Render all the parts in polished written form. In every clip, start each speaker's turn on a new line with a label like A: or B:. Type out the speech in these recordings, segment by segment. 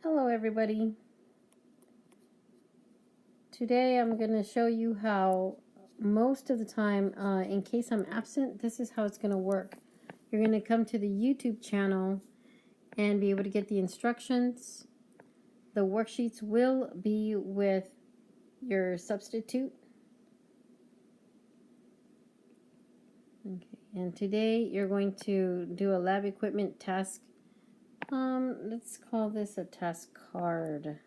A: Hello everybody. Today I'm going to show you how most of the time, in case I'm absent, this is how it's going to work. You're going to come to the YouTube channel and be able to get the instructions. The worksheets will be with your substitute. Okay. And today you're going to do a lab equipment task. Let's call this a task card.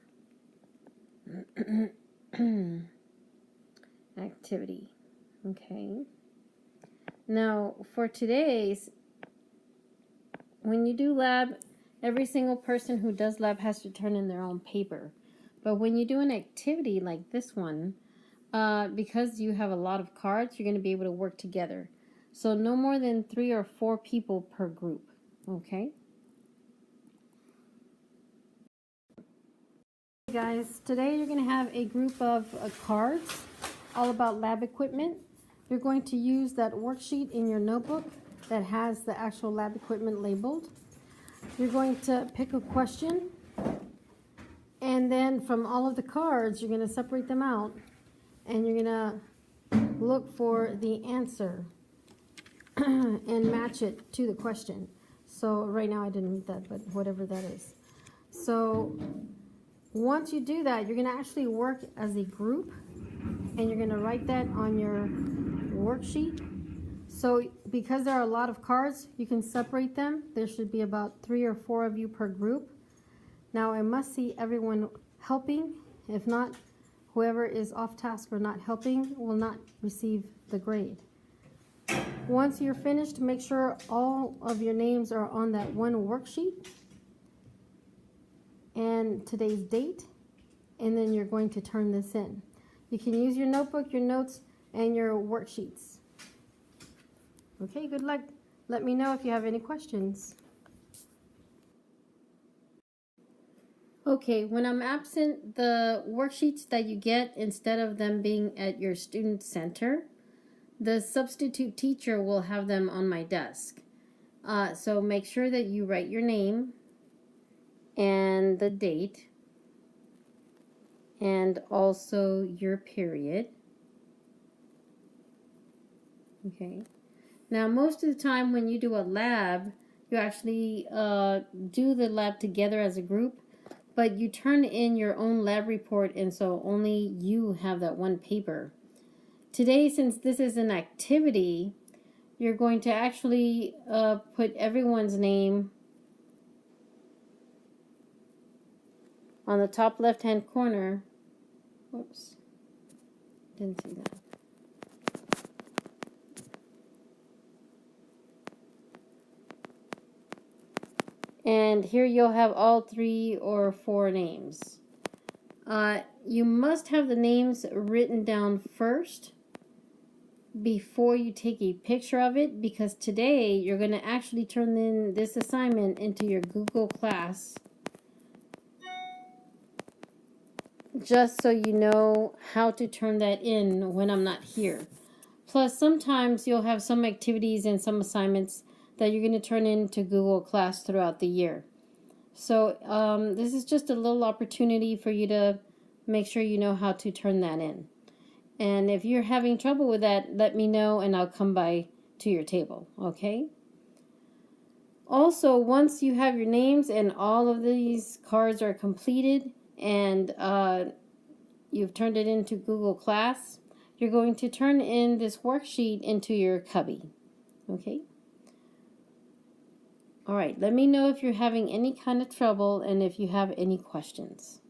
A: Activity. Okay. Now for today's, when you do lab, every single person who does lab has to turn in their own paper. But when you do an activity like this one, because you have a lot of cards, you're going to be able to work together. So no more than 3 or 4 people per group. Okay. Hey guys, today you're going to have a group of cards all about lab equipment. You're going to use that worksheet in your notebook that has the actual lab equipment labeled. You're going to pick a question, and then from all of the cards, you're going to separate them out, and you're going to look for the answer and match it to the question. So right now I didn't read that, but whatever that is. So once you do that, you're going to actually work as a group, and you're going to write that on your worksheet. So because there are a lot of cards, you can separate them. There should be about 3 or 4 of you per group. Now I must see everyone helping. If not, whoever is off task or not helping will not receive the grade. Once you're finished, make sure all of your names are on that one worksheet and today's date, and then you're going to turn this in. You can use your notebook, your notes, and your worksheets. Okay, good luck. Let me know if you have any questions. Okay, when I'm absent, the worksheets that you get, instead of them being at your student center, the substitute teacher will have them on my desk. So make sure that you write your name and the date and also your period. Okay. Now most of the time when you do a lab, you actually do the lab together as a group, but you turn in your own lab report, and so only you have that one paper. Today, since this is an activity, you're going to actually put everyone's name on the top left-hand corner. Whoops, didn't see that. And here you'll have all 3 or 4 names. You must have the names written down first before you take a picture of it, because today you're going to actually turn in this assignment into your Google Class, just so you know how to turn that in when I'm not here. Plus, sometimes you'll have some activities and some assignments that you're going to turn into Google Class throughout the year. So this is just a little opportunity for you to make sure you know how to turn that in. And if you're having trouble with that, let me know and I'll come by to your table, okay? Also, once you have your names and all of these cards are completed and you've turned it into Google Class, you're going to turn in this worksheet into your cubby, okay? All right, let me know if you're having any kind of trouble and if you have any questions.